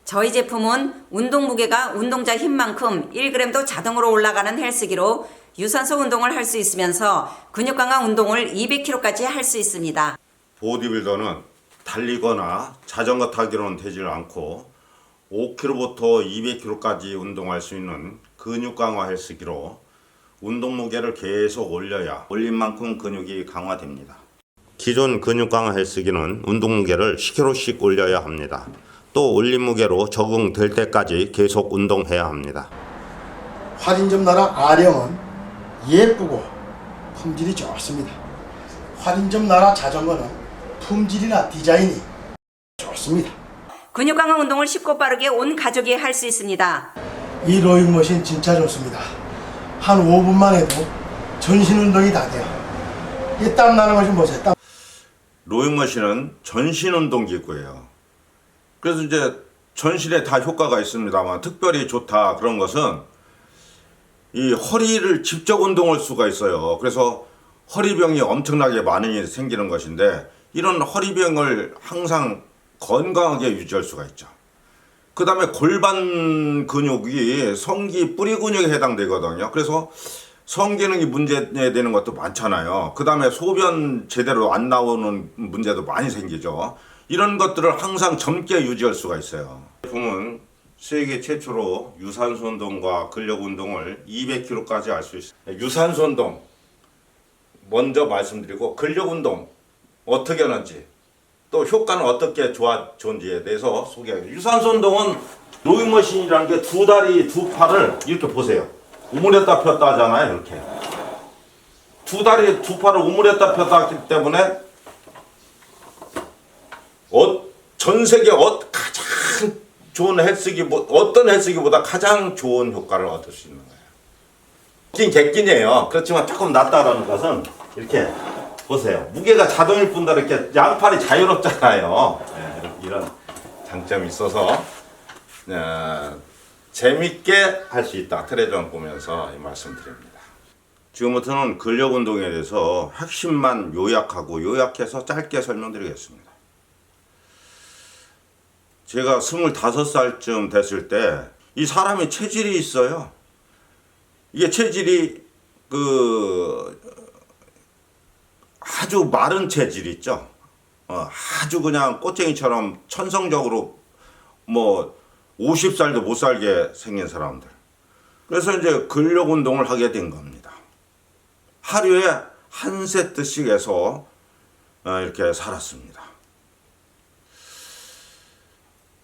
저희 제품은 운동 무게가 운동자 힘만큼 1g도 자동으로 올라가는 헬스기로 유산소 운동을 할 수 있으면서 근육 강화 운동을 200kg까지 할 수 있습니다. 보디빌더는 달리거나 자전거 타기로는 되질 않고 5kg부터 200kg까지 운동할 수 있는 근육 강화 헬스기로 운동 무게를 계속 올려야 올린 만큼 근육이 강화됩니다. 기존 근육 강화 헬스기는 운동 무게를 10kg씩 올려야 합니다. 또 올린 무게로 적응될 때까지 계속 운동해야 합니다. 할인점 나라 아령은 예쁘고 품질이 좋습니다. 할인점 나라 자전거는 품질이나 디자인이 좋습니다. 근육 강화 운동을 쉽고 빠르게 온 가족이 할 수 있습니다. 이 로잉머신 진짜 좋습니다. 한 5분만 해도 전신 운동이 다 돼요. 이 땀 나는 거 좀 보세요. 땀. 로잉머신은 전신 운동 기구예요. 그래서 이제 전신에 다 효과가 있습니다만 특별히 좋다 그런 것은 이 허리를 직접 운동할 수가 있어요. 그래서 허리병이 엄청나게 많이 생기는 것인데 이런 허리병을 항상 건강하게 유지할 수가 있죠. 그 다음에 골반 근육이 성기 뿌리 근육에 해당되거든요. 그래서 성기능이 문제되는 것도 많잖아요. 그 다음에 소변 제대로 안 나오는 문제도 많이 생기죠. 이런 것들을 항상 젊게 유지할 수가 있어요. 제품은 세계 최초로 유산소 운동과 근력 운동을 200kg까지 할 수 있어요. 유산소 운동 먼저 말씀드리고 근력 운동 어떻게 하는지 또 효과는 어떻게 좋은지에 대해서 소개하겠습니다. 유산소 운동은 로잉머신이라는 게 두 다리 두 팔을 이렇게 보세요. 우물에다 폈다 하잖아요. 이렇게 두 다리 두 팔을 우물에다 폈다 하기 때문에 전 세계 가장 좋은 헬스기 어떤 헬스기보다 가장 좋은 효과를 얻을 수 있는 거예요. 긴 객긴이에요. 그렇지만 조금 낫다라는 것은 이렇게 보세요. 무게가 자동일 뿐더러 이렇게 양팔이 자유롭잖아요. 네, 이런 장점이 있어서 재밌게 할 수 있다. 트레저를 보면서 이 말씀드립니다. 지금부터는 근력 운동에 대해서 핵심만 요약하고 요약해서 짧게 설명드리겠습니다. 제가 25살쯤 됐을 때 이 사람이 체질이 있어요. 이게 체질이 아주 마른 체질 있죠. 아주 그냥 꽃쟁이처럼 천성적으로 50살도 못 살게 생긴 사람들. 그래서 이제 근력 운동을 하게 된 겁니다. 하루에 한 세트씩 해서 이렇게 살았습니다.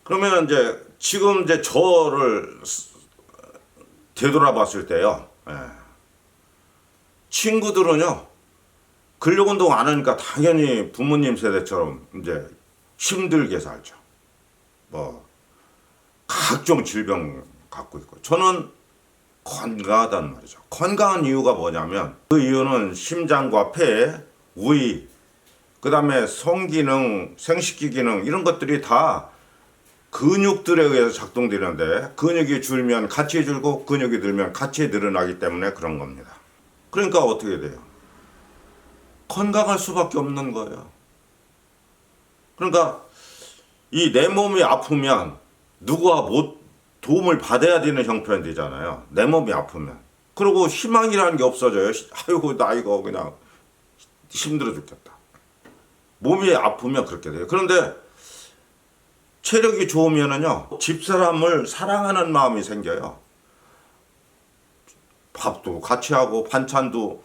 그러면 이제 지금 이제 저를 되돌아봤을 때요. 친구들은요. 근력 운동 안 하니까 당연히 부모님 세대처럼 이제 힘들게 살죠. 각종 질병 갖고 있고. 저는 건강하다는 말이죠. 건강한 이유가 뭐냐면 그 이유는 심장과 폐, 우위, 그 다음에 성기능, 생식기 기능 이런 것들이 다 근육들에 의해서 작동되는데 근육이 줄면 같이 줄고 근육이 늘면 같이 늘어나기 때문에 그런 겁니다. 그러니까 어떻게 돼요? 건강할 수밖에 없는 거예요. 그러니까 이 내 몸이 아프면 누구와 도움을 받아야 되는 형편이 되잖아요. 내 몸이 아프면. 그리고 희망이라는 게 없어져요. 아이고 나 이거 그냥 힘들어 죽겠다. 몸이 아프면 그렇게 돼요. 그런데 체력이 좋으면은요 집사람을 사랑하는 마음이 생겨요. 밥도 같이 하고 반찬도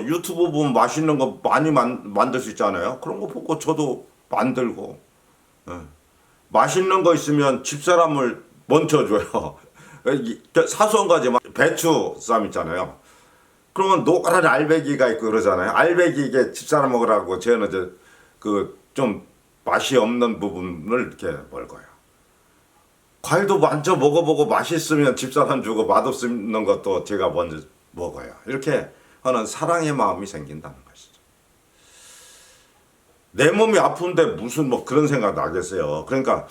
유튜브 보면 맛있는 거 많이 만들 수 있잖아요. 그런 거 보고 저도 만들고 맛있는 거 있으면 집사람을 먼저 줘요. 사소한 거지 배추 쌈 있잖아요. 그러면 노란 알배기가 있고 그러잖아요. 알배기 이게 집사람 먹으라고 저는 이제 좀 맛이 없는 부분을 이렇게 먹어요. 과일도 먼저 먹어보고 맛있으면 집사람 주고 맛없는 것도 제가 먼저 먹어요. 이렇게 하는 사랑의 마음이 생긴다는 것이죠. 내 몸이 아픈데 무슨 그런 생각 나겠어요. 그러니까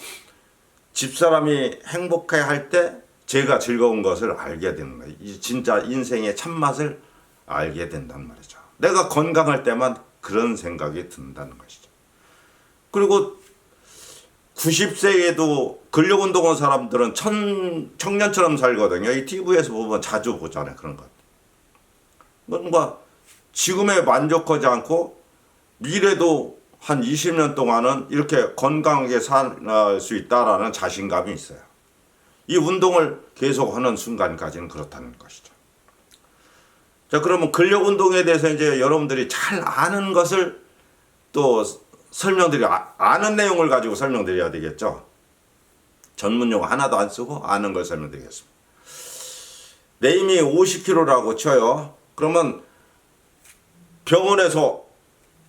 집사람이 행복해 할 때 제가 즐거운 것을 알게 되는 거예요. 진짜 인생의 참맛을 알게 된단 말이죠. 내가 건강할 때만 그런 생각이 든다는 것이죠. 그리고 90세에도 근력 운동한 사람들은 청년처럼 살거든요. 이 TV에서 보면 자주 보잖아요. 그런 것. 뭔가 지금에 만족하지 않고 미래도 한 20년 동안은 이렇게 건강하게 살 수 있다라는 자신감이 있어요. 이 운동을 계속하는 순간까지는 그렇다는 것이죠. 자, 그러면 근력 운동에 대해서 이제 여러분들이 잘 아는 것을 또 아는 내용을 가지고 설명드려야 되겠죠. 전문 용어 하나도 안 쓰고 아는 걸 설명드리겠습니다. 내 힘이 50kg라고 쳐요. 그러면 병원에서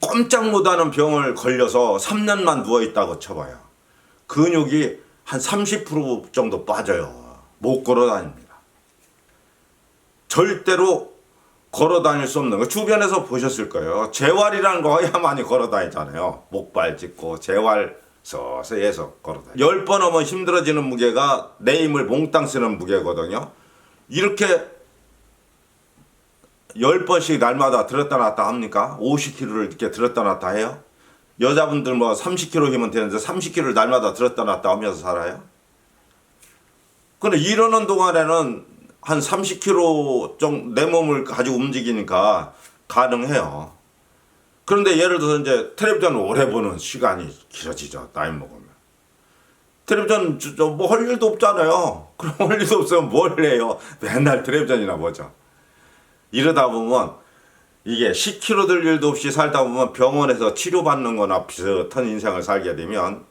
꼼짝 못하는 병을 걸려서 3년만 누워있다고 쳐봐요. 근육이 한 30% 정도 빠져요. 못 걸어다닙니다. 절대로 걸어다닐 수 없는 거 주변에서 보셨을 거예요. 재활이라는 거 해야 많이 걸어다니잖아요. 목발 짚고 재활 서서히해서 걸어다녀. 10번 하면 힘들어지는 무게가 내 힘을 몽땅 쓰는 무게거든요. 이렇게 10번씩 날마다 들었다 놨다 합니까? 50kg를 이렇게 들었다 놨다 해요? 여자분들 뭐 30kg 힘은 되는데 30kg를 날마다 들었다 놨다 하면서 살아요? 근데 이러는 동안에는 한 30kg 정도 내 몸을 가지고 움직이니까 가능해요. 그런데 예를 들어서 이제 텔레비전을 오래 보는 시간이 길어지죠. 나이 먹으면. 텔레비전 뭐 할 일도 없잖아요. 그럼 할 일도 없으면 뭘 해요? 맨날 텔레비전이나 보죠. 이러다 보면 이게 10kg 들 일도 없이 살다 보면 병원에서 치료받는 거나 비슷한 인생을 살게 되면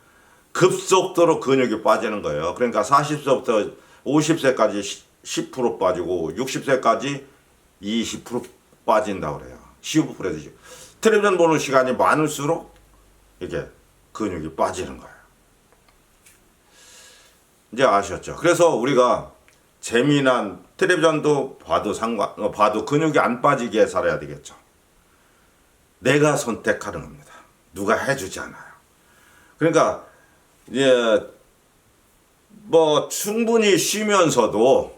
급속도로 근육이 빠지는 거예요. 그러니까 40세부터 50세까지 10% 빠지고 60세까지 20% 빠진다고 그래요. 15%에서 20%. 텔레비전 보는 시간이 많을수록 이게 근육이 빠지는 거예요. 이제 아셨죠? 그래서 우리가 재미난 텔레비전도 봐도 근육이 안 빠지게 살아야 되겠죠. 내가 선택하는 겁니다. 누가 해주지 않아요. 그러니까 이제 뭐 충분히 쉬면서도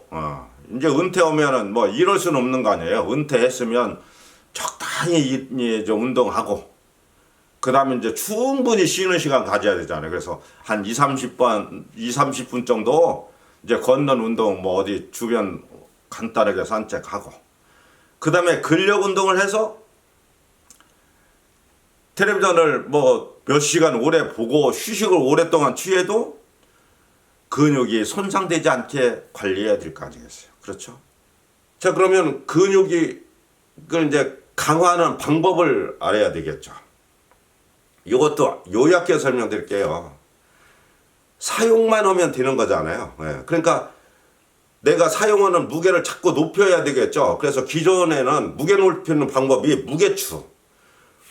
이제 은퇴하면은 뭐 이럴 수는 없는 거 아니에요. 은퇴했으면 적당히 이제 운동하고 그 다음에 이제 충분히 쉬는 시간 가져야 되잖아요. 그래서 한 30분 정도 이제 걷는 운동 뭐 어디 주변 간단하게 산책하고 그 다음에 근력 운동을 해서 텔레비전을 뭐 몇 시간 오래 보고 휴식을 오랫동안 취해도 근육이 손상되지 않게 관리해야 될 거 아니겠어요. 그렇죠? 자, 그러면 근육이 그걸 이제 강화하는 방법을 알아야 되겠죠. 이것도 요약해서 설명드릴게요. 사용만 하면 되는 거잖아요. 네. 그러니까 내가 사용하는 무게를 자꾸 높여야 되겠죠. 그래서 기존에는 무게 높이는 방법이 무게추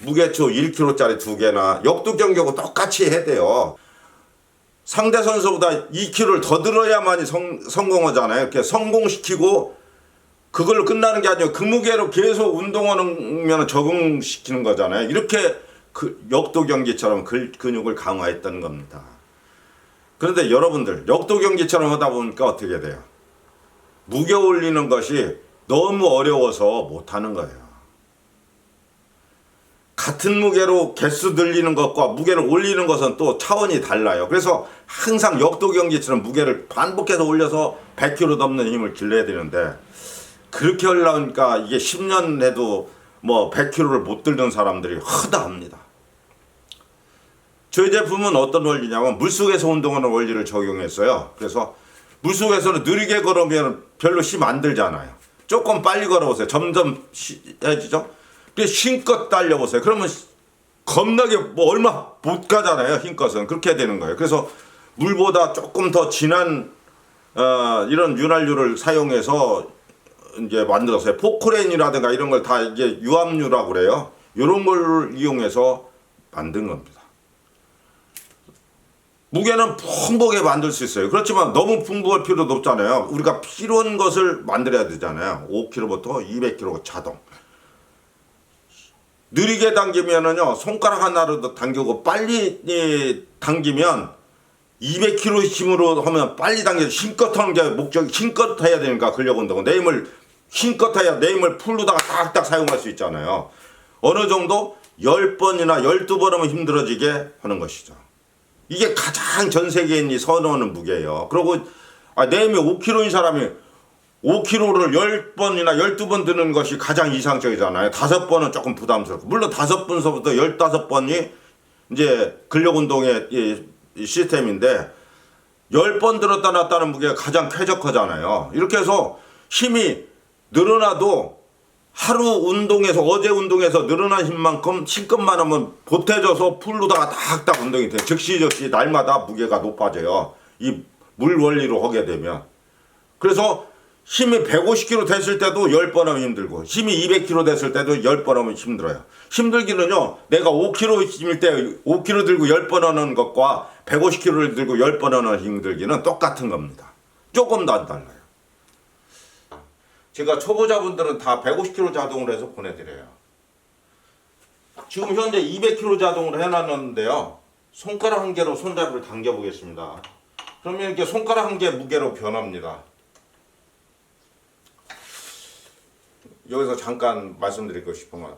1kg짜리 2개나 역도경기하고 똑같이 해야 돼요. 상대 선수보다 2kg를 더 들어야만이 성공하잖아요. 이렇게 성공시키고 그걸로 끝나는 게 아니고 그 무게로 계속 운동하면 적응시키는 거잖아요. 이렇게 그 역도 경기처럼 근육을 강화했던 겁니다. 그런데 여러분들 역도 경기처럼 하다 보니까 어떻게 돼요? 무게 올리는 것이 너무 어려워서 못하는 거예요. 같은 무게로 개수 늘리는 것과 무게를 올리는 것은 또 차원이 달라요. 그래서 항상 역도 경기처럼 무게를 반복해서 올려서 100kg 넘는 힘을 길러야 되는데 그렇게 하려니까 이게 10년 해도 뭐 100kg를 못 들던 사람들이 허다합니다. 저희 제품은 어떤 원리냐면 물속에서 운동하는 원리를 적용했어요. 그래서 물속에서는 느리게 걸으면 별로 힘 안 들잖아요. 조금 빨리 걸어보세요. 점점 해지죠. 힘껏 달려보세요. 그러면 겁나게 뭐 얼마 못 가잖아요. 힘껏은. 그렇게 되는 거예요. 그래서 물보다 조금 더 진한 이런 윤활유를 사용해서 이제 만들었어요. 포크레인이라든가 이런 걸 다 이게 유압유라고 그래요. 이런 걸 이용해서 만든 겁니다. 무게는 풍부하게 만들 수 있어요. 그렇지만 너무 풍부할 필요도 없잖아요. 우리가 필요한 것을 만들어야 되잖아요. 5kg부터 200kg 자동. 느리게 당기면은요, 손가락 하나로도 당기고, 빨리 당기면 200kg 힘으로 하면 빨리 당겨서 힘껏 하는 게 목적이 힘껏 해야 되니까 근력 운동은 내 힘을 힘껏 해야 내 힘을 풀로다가 딱딱 사용할 수 있잖아요. 어느 정도 10번이나 12번 하면 힘들어지게 하는 것이죠. 이게 가장 전 세계인이 선호하는 무게예요. 그리고 내 힘이 5kg인 사람이 5kg를 10번이나 12번 드는 것이 가장 이상적이잖아요. 5번은 조금 부담스럽고. 물론 5번서부터 15번이 이제 근력 운동의 이 시스템인데 10번 들었다 놨다는 무게가 가장 쾌적하잖아요. 이렇게 해서 힘이 늘어나도 하루 운동에서 어제 운동에서 늘어난 힘만큼 신급만 하면 보태져서 풀로다가 딱딱 운동이 돼요. 즉시 날마다 무게가 높아져요. 이 물 원리로 하게 되면. 그래서 힘이 150kg 됐을 때도 10번 하면 힘들고 힘이 200kg 됐을 때도 10번 하면 힘들어요. 힘들기는요. 내가 5kg일 때 5kg 들고 10번 하는 것과 150kg를 들고 10번 하는 힘들기는 똑같은 겁니다. 조금 더 안 달라요. 제가 초보자분들은 다 150kg 자동으로 해서 보내드려요. 지금 현재 200kg 자동으로 해놨는데요. 손가락 한 개로 손잡이를 당겨보겠습니다. 그러면 이렇게 손가락 한 개 무게로 변합니다. 여기서 잠깐 말씀드리고 싶은 건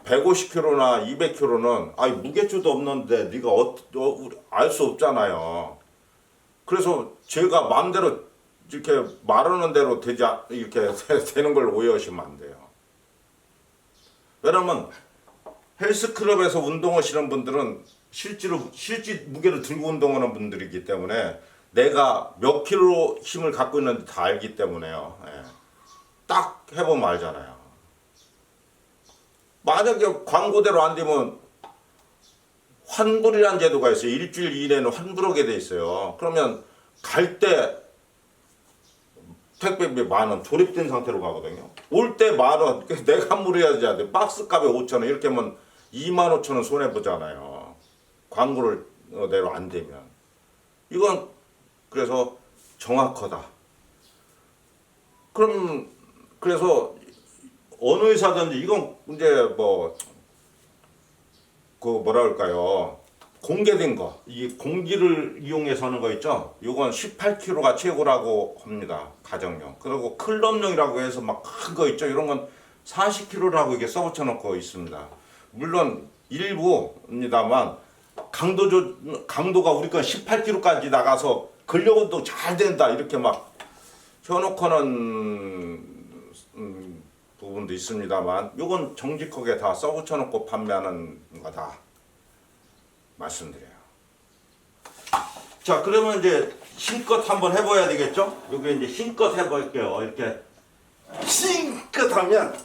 150kg나 200kg는 무게추도 없는데 네가 알 수 없잖아요. 그래서 제가 마음대로 이렇게 말하는 대로 이렇게 되는 걸 오해하시면 안 돼요. 왜냐면 헬스클럽에서 운동하시는 분들은 실제 무게를 들고 운동하는 분들이기 때문에 내가 몇 킬로 힘을 갖고 있는지 다 알기 때문에요. 예. 딱 해보면 알잖아요. 만약에 광고대로 안 되면 환불이라는 제도가 있어요. 일주일 이내는 환불하게 돼 있어요. 그러면 갈 때 택배비 10,000원 조립된 상태로 가거든요. 올 때 10,000원 내가 환불해야지 안 돼. 박스값에 5,000원 이렇게 하면 25,000원 손해보잖아요. 광고를 대로 안 되면. 이건 그래서 정확하다. 그래서 어느 회사든지 이건 이제 뭐라 할까요? 공개된 거, 이 공기를 이용해서 하는 거 있죠? 이건 18kg가 최고라고 합니다. 가정용. 그리고 클럽용이라고 해서 막 큰 거 있죠? 이런 건 40kg라고 이게 써붙여 놓고 있습니다. 물론 일부입니다만 강도가 우리 건 18kg까지 나가서 근력 운동 잘 된다 이렇게 막 켜놓고는 부분도 있습니다만 이건 정직하게 다 써붙여 놓고 판매하는 거다 말씀드려요. 자, 그러면 이제 힘껏 한번 해봐야 되겠죠? 여기 이제 힘껏 해볼게요. 이렇게 힘껏 하면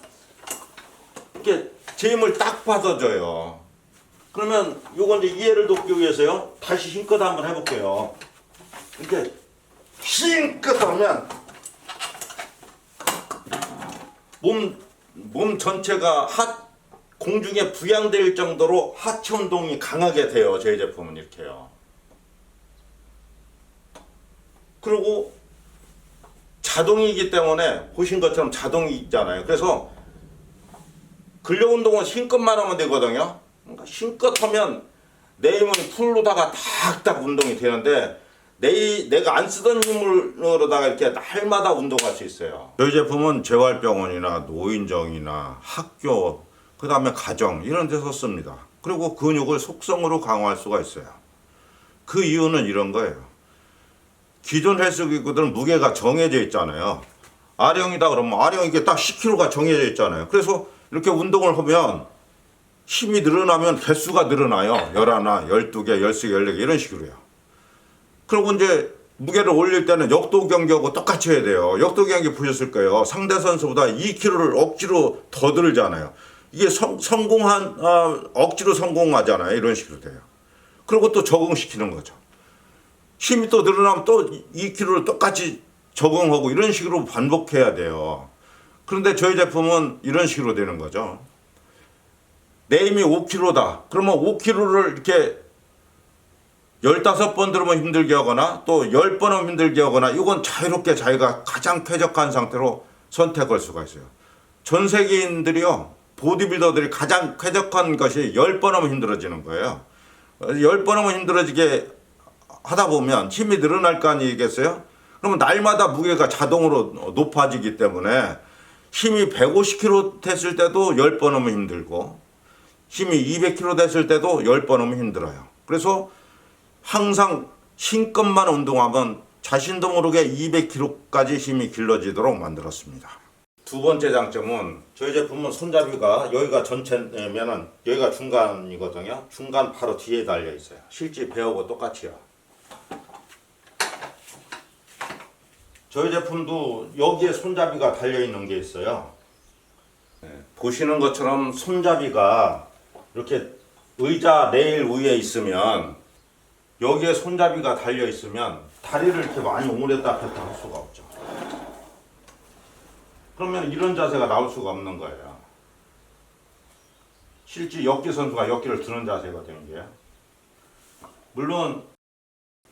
이렇게 제 힘을 딱 받아줘요. 그러면 요건 이제 이해를 돕기 위해서요. 다시 힘껏 한번 해볼게요. 이렇게 힘껏 하면 몸 전체가 공중에 부양될 정도로 하체 운동이 강하게 돼요. 저희 제품은 이렇게요. 그리고 자동이기 때문에 보신 것처럼 자동이 있잖아요. 그래서 근력 운동은 힘껏만 하면 되거든요. 그러니까 힘껏 하면 내 힘은 풀로다가 탁탁 운동이 되는데 내가 안 쓰던 힘으로다가 이렇게 날마다 운동할 수 있어요. 저희 제품은 재활병원이나 노인정이나 학교, 그 다음에 가정 이런 데서 씁니다. 그리고 근육을 속성으로 강화할 수가 있어요. 그 이유는 이런 거예요. 기존 헬스기구들은 무게가 정해져 있잖아요. 아령이다 그러면 아령 이게 딱 10kg가 정해져 있잖아요. 그래서 이렇게 운동을 하면 힘이 늘어나면 개수가 늘어나요. 11, 12개, 13개, 14개 이런 식으로요. 그리고 이제 무게를 올릴 때는 역도 경기하고 똑같이 해야 돼요. 역도 경기 보셨을 거예요. 상대 선수보다 2kg를 억지로 더 들잖아요. 이게 억지로 성공하잖아요. 이런 식으로 돼요. 그리고 또 적응시키는 거죠. 힘이 또 늘어나면 또 2kg를 똑같이 적응하고 이런 식으로 반복해야 돼요. 그런데 저희 제품은 이런 식으로 되는 거죠. 내 힘이 5kg다. 그러면 5kg를 이렇게 15번 들으면 힘들게 하거나 또 10번 하면 힘들게 하거나 이건 자유롭게 자기가 가장 쾌적한 상태로 선택할 수가 있어요. 전 세계인들이요. 보디빌더들이 가장 쾌적한 것이 10번 하면 힘들어지는 거예요. 10번 하면 힘들어지게 하다 보면 힘이 늘어날 거 아니겠어요? 그러면 날마다 무게가 자동으로 높아지기 때문에 힘이 150kg 됐을 때도 10번 하면 힘들고 힘이 200kg 됐을 때도 10번 하면 힘들어요. 그래서 항상 힘껏만 운동하면 자신도 모르게 200kg까지 힘이 길러지도록 만들었습니다. 두 번째 장점은 저희 제품은 손잡이가 여기가 전체면은 여기가 중간이거든요. 중간 바로 뒤에 달려 있어요. 실제 배우고 똑같이요. 저희 제품도 여기에 손잡이가 달려 있는 게 있어요. 보시는 것처럼 손잡이가 이렇게 의자 레일 위에 있으면 여기에 손잡이가 달려 있으면 다리를 이렇게 많이 오므렸다 폈다 할 수가 없죠. 그러면 이런 자세가 나올 수가 없는 거예요. 실제 역기 선수가 역기를 드는 자세거든요. 이게. 물론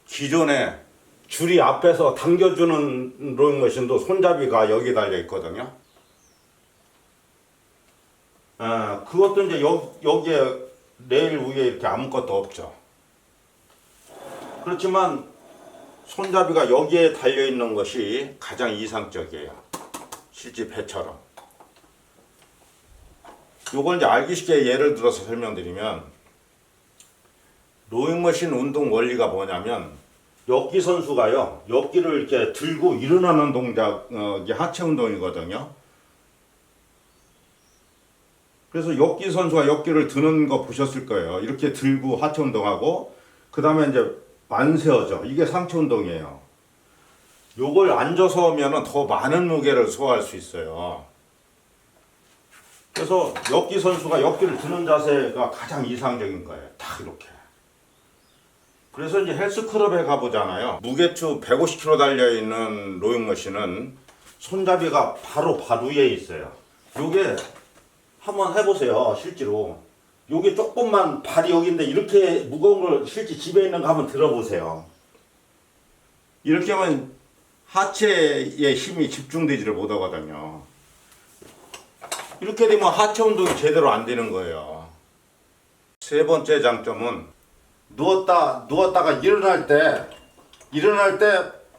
기존에 줄이 앞에서 당겨주는 로잉머신도 손잡이가 여기 달려 있거든요. 그것도 이제 여기에 레일 위에 이렇게 아무것도 없죠. 그렇지만 손잡이가 여기에 달려 있는 것이 가장 이상적이에요. 실제 배처럼. 요걸 이제 알기 쉽게 예를 들어서 설명드리면 로잉머신 운동 원리가 뭐냐면 역기 선수가요, 역기를 이렇게 들고 일어나는 동작이 하체 운동이거든요. 그래서 역기 선수가 역기를 드는 거 보셨을 거예요. 이렇게 들고 하체 운동하고, 그 다음에 이제 만세어져. 이게 상체 운동이에요. 요걸 앉아서 하면은 더 많은 무게를 소화할 수 있어요. 그래서 역기 선수가 역기를 드는 자세가 가장 이상적인 거예요. 딱 이렇게. 그래서 이제 헬스클럽에 가보잖아요. 무게추 150kg 달려있는 로잉머신은 손잡이가 바로 발 위에 있어요. 요게 한번 해보세요. 실제로 요게 조금만 발이 여기인데 이렇게 무거운 걸 실제 집에 있는 거 한번 들어보세요. 이렇게 하면 하체에 힘이 집중되지를 못하거든요. 이렇게 되면 하체 운동이 제대로 안 되는 거예요. 세 번째 장점은 누웠다가 일어날 때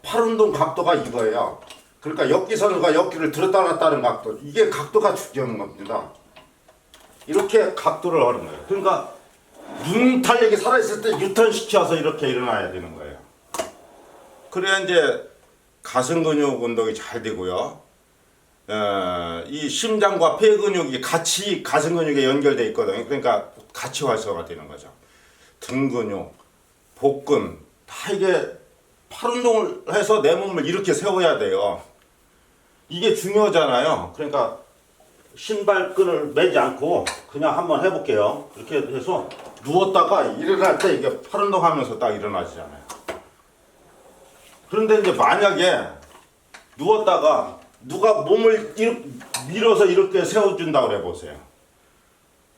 팔 운동 각도가 이거예요. 그러니까 역기 선수가 역기를 들었다 놨다 하는 각도, 이게 각도가 중요한 겁니다. 이렇게 각도를 하는 거예요. 그러니까 눈 탄력이 살아있을 때 유턴 시켜서 이렇게 일어나야 되는 거예요. 그래야 이제 가슴 근육 운동이 잘 되고요. 이 심장과 폐 근육이 같이 가슴 근육에 연결되어 있거든요. 그러니까 같이 활성화가 되는 거죠. 등 근육, 복근, 다 이게 팔 운동을 해서 내 몸을 이렇게 세워야 돼요. 이게 중요하잖아요. 그러니까 신발끈을 매지 않고 그냥 한번 해볼게요. 이렇게 해서 누웠다가 일어날 때 이게 팔 운동하면서 딱 일어나시잖아요. 그런데 이제 만약에 누웠다가 누가 몸을 밀어서 이렇게 세워준다고 해보세요.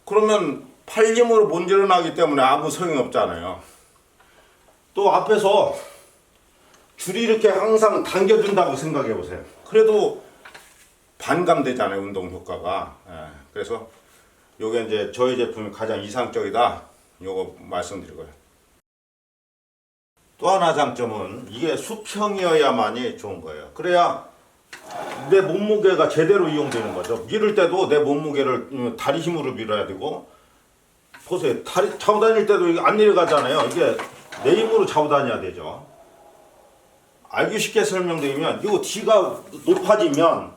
그러면 팔 힘으로 못 일어나기 때문에 아무 소용이 없잖아요. 또 앞에서 줄이 이렇게 항상 당겨준다고 생각해 보세요. 그래도 반감되잖아요, 운동 효과가. 그래서 요게 이제 저희 제품이 가장 이상적이다, 요거 말씀드리고요. 또 하나 장점은 이게 수평이어야만이 좋은 거예요. 그래야 내 몸무게가 제대로 이용되는 거죠. 밀을 때도 내 몸무게를 다리 힘으로 밀어야 되고, 보세요. 다리 차고 다닐 때도 이게 안 내려가잖아요. 이게 내 힘으로 차고 다녀야 되죠. 알기 쉽게 설명드리면, 이거 뒤가 높아지면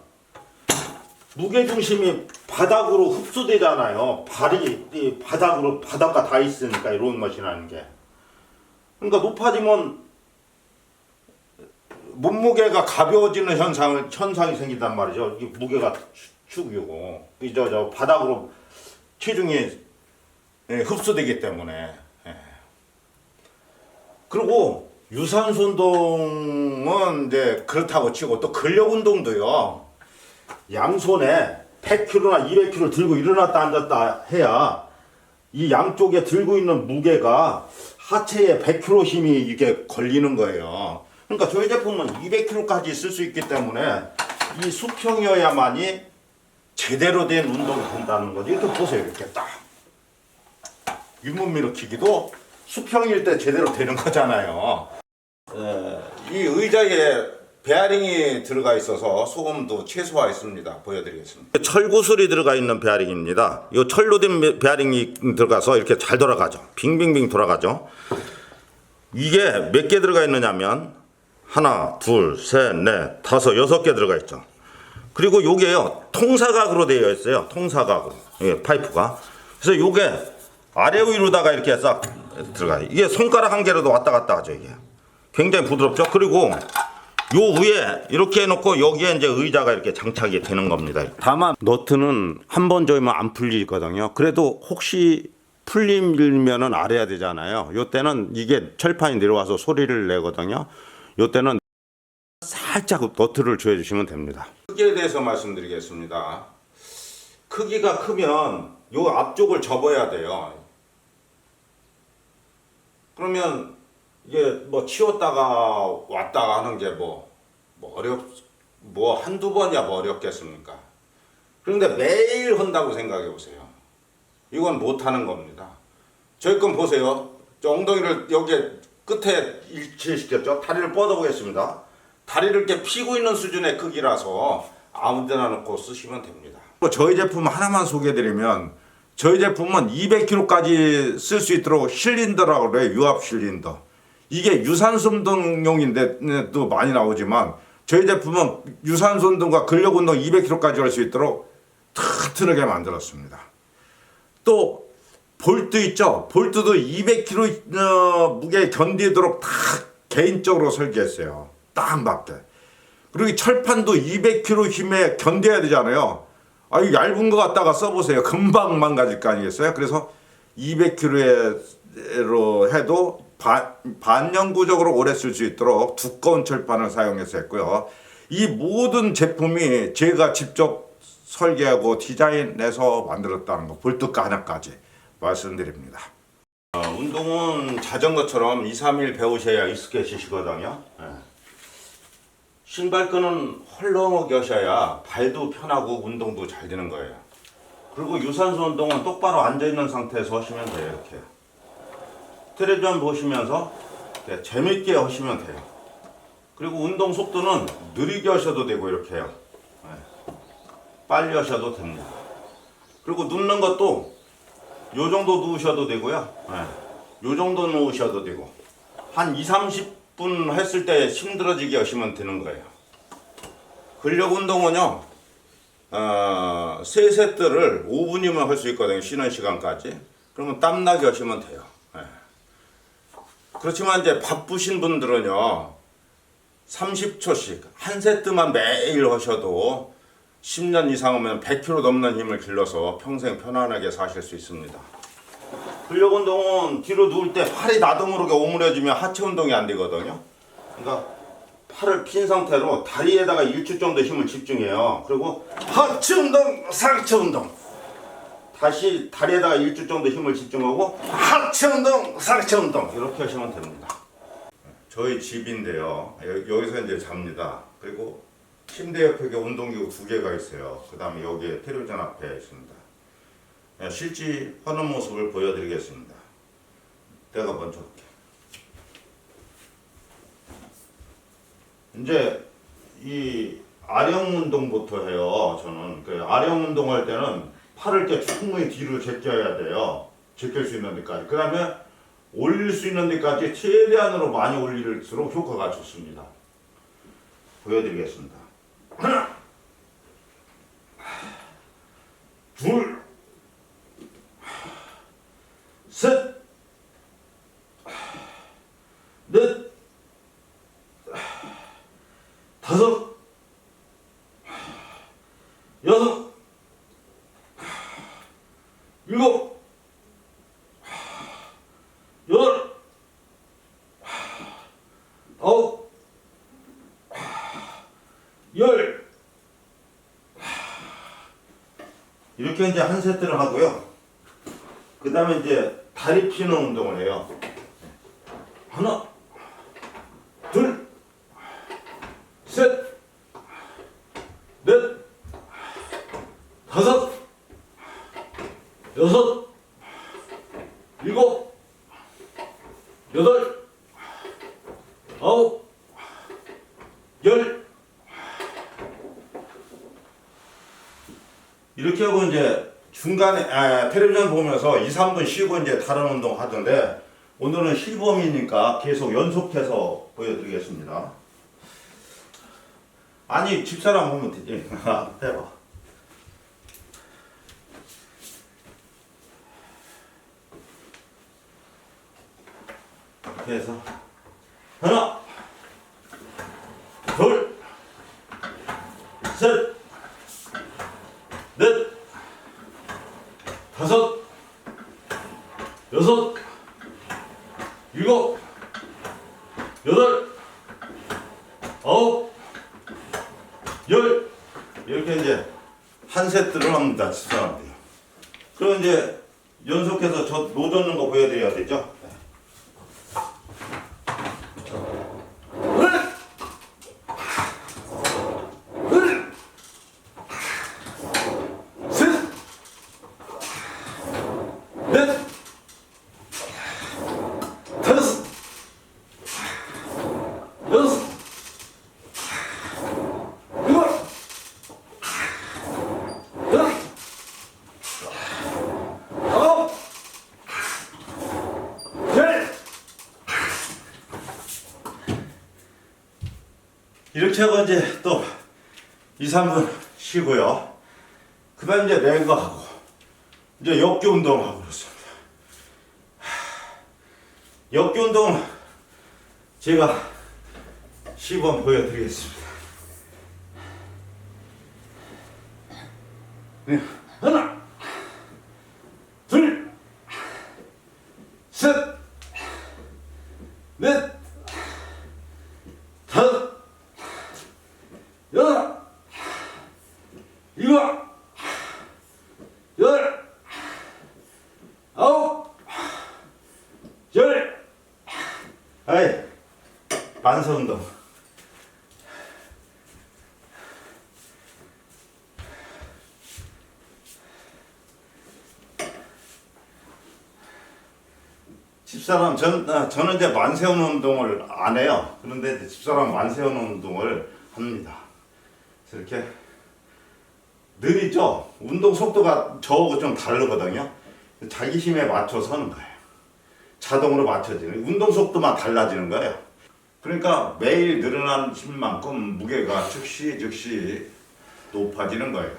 무게중심이 바닥으로 흡수되잖아요. 발이 바닥으로, 바닥과 다 있으니까, 이 로잉머신이라는 게. 그러니까 높아지면 몸무게가 가벼워지는 현상이 생긴단 말이죠. 이게 무게가 축이고, 저 바닥으로 체중이 흡수되기 때문에. 그리고 유산소 운동은 이제 그렇다고 치고, 또 근력 운동도요, 양손에 100kg나 200kg 들고 일어났다 앉았다 해야 이 양쪽에 들고 있는 무게가 하체에 100kg 힘이 이게 걸리는 거예요. 그러니까 저희 제품은 200kg까지 쓸 수 있기 때문에 이 수평이어야만이 제대로 된 운동이 된다는 거죠. 이렇게 보세요. 이렇게 딱 윗몸 일으키기도 수평일 때 제대로 되는 거잖아요. 이 의자에 베어링이 들어가 있어서 소음도 최소화했습니다. 보여드리겠습니다. 철구슬이 들어가 있는 베어링입니다. 이 철로 된 베어링이 들어가서 이렇게 잘 돌아가죠. 빙빙빙 돌아가죠. 이게 몇 개 들어가 있느냐면 하나, 둘, 셋, 넷, 다섯, 6개 들어가 있죠. 그리고 요게요 통사각으로 되어 있어요. 통사각으로 예, 파이프가. 그래서 요게 아래 위로다가 이렇게 싹 들어가요. 이게 손가락 한 개로도 왔다 갔다 하죠. 이게 굉장히 부드럽죠. 그리고 요 위에 이렇게 해놓고 여기에 이제 의자가 이렇게 장착이 되는 겁니다. 다만 너트는 한 번 조이면 안 풀리거든요. 그래도 혹시 풀리면은 알아야 되잖아요. 요 때는 이게 철판이 내려와서 소리를 내거든요. 요 때는 살짝 너트를 조여주시면 됩니다. 크기에 대해서 말씀드리겠습니다. 크기가 크면 요 앞쪽을 접어야 돼요. 그러면 이게 뭐 치웠다가 왔다가 하는 게 한두 번이야 뭐 어렵겠습니까? 그런데 매일 한다고 생각해 보세요. 이건 못 하는 겁니다. 저희 건 보세요. 저 엉덩이를 여기 끝에 일치시켰죠? 다리를 뻗어 보겠습니다. 다리를 이렇게 피고 있는 수준의 크기라서 아무 데나 놓고 쓰시면 됩니다. 저희 제품 하나만 소개해드리면 저희 제품은 200kg까지 쓸 수 있도록 실린더라고 그래요. 유압 실린더. 이게 유산소 운동용인데 또 많이 나오지만 저희 제품은 유산소 운동과 근력 운동 200kg까지 할 수 있도록 튼튼하게 만들었습니다. 또 볼트 있죠? 볼트도 200kg 무게 견디도록 다 개인적으로 설계했어요. 딱 맞게. 그리고 이 철판도 200kg 힘에 견뎌야 되잖아요. 아, 이 얇은 거 갖다가 써보세요. 금방 망가질 거 아니겠어요? 그래서 200kg로 해도 반영구적으로 오래 쓸 수 있도록 두꺼운 철판을 사용해서 했고요. 이 모든 제품이 제가 직접 설계하고 디자인해서 만들었다는 거, 볼트가 하나까지 말씀드립니다. 운동은 자전거처럼 2, 3일 배우셔야 익숙해지시거든요. 신발끈은 헐렁하게 하셔야 발도 편하고 운동도 잘 되는 거예요. 그리고 유산소 운동은 똑바로 앉아있는 상태에서 하시면 돼요. 이렇게 텔레비전 보시면서 재밌게 하시면 돼요. 그리고 운동 속도는 느리게 하셔도 되고 이렇게 해요. 빨리 하셔도 됩니다. 그리고 눕는 것도 요 정도 누우셔도 되고요. 요 정도 누우셔도 되고 한 2, 30분 했을 때 힘들어지게 하시면 되는 거예요. 근력 운동은요 3세트를 5분이면 할 수 있거든요. 쉬는 시간까지. 그러면 땀나게 하시면 돼요. 그렇지만 이제 바쁘신 분들은요 30초씩 한 세트만 매일 하셔도 10년 이상 하면 100kg 넘는 힘을 길러서 평생 편안하게 사실 수 있습니다. 근력 운동은 뒤로 누울 때 팔이 나도 모르게 오므려지면 하체 운동이 안 되거든요. 그러니까 팔을 핀 상태로 다리에다가 1초 정도 힘을 집중해요. 그리고 하체 운동, 상체 운동. 다시 다리에다가 1초 정도 힘을 집중하고 하체 운동, 상체 운동 이렇게 하시면 됩니다. 저희 집인데요. 여기서 이제 잡니다. 그리고 침대 옆에 운동기구 2개가 있어요. 그 다음에 여기에 텔레비전 앞에 있습니다. 실제 하는 모습을 보여드리겠습니다. 내가 먼저 할게. 이제 이 아령 운동부터 해요. 저는 그 아령 운동할 때는 팔을 이렇게 충분히 뒤로 제껴야 돼요. 제낄 수 있는 데까지. 그 다음에 올릴 수 있는 데까지 최대한으로 많이 올릴수록 효과가 좋습니다. 보여드리겠습니다. 하나, 둘, 셋, 넷, 다섯, 여섯, 일곱, 여덟, 아홉, 열. 이렇게 이제 한 세트를 하고요. 그 다음에 이제 다리 피는 운동을 해요. 하나, 둘, 셋, 넷, 다섯, 여섯, 일곱, 여덟, 아홉, 열. 이렇게 하고 이제 중간에 텔레비전 보면서 2, 3분 쉬고 이제 다른 운동 하던데 오늘은 실범이니까 계속 연속해서 보여드리겠습니다. 아니 집사람 보면 되지. 해봐. 이렇게 해서 하나 둘 셋 넷 다섯 여섯 일곱 여덟 아홉 열 이렇게 이제 한 세트를 합니다. 집사람들이. 그럼 이제 연속해서 저 노젓는 거 보여드려야 되죠. 넷, 다섯, 여섯, 일곱, 여덟, 아홉, 열. 이렇게 하고 이제 또 2, 3분 쉬고요. 그 다음 이제 레그 하고 이제 역교 운동을 하고 그렇습니다. 역교 운동은 제가 시범 보여드리겠습니다. 네. 하나, 둘, 셋, 넷, 다섯, 여덟, 일곱, 열, 아홉, 열. 아이, 반사 운동. 집사람, 저는 이제 만세우는 운동을 안 해요. 그런데 이제 집사람 만세우는 운동을 합니다. 그래서 이렇게 느리죠? 운동 속도가 저하고 좀 다르거든요. 자기 힘에 맞춰서 하는 거예요. 자동으로 맞춰지는, 운동 속도만 달라지는 거예요. 그러니까 매일 늘어난 힘만큼 무게가 즉시 높아지는 거예요.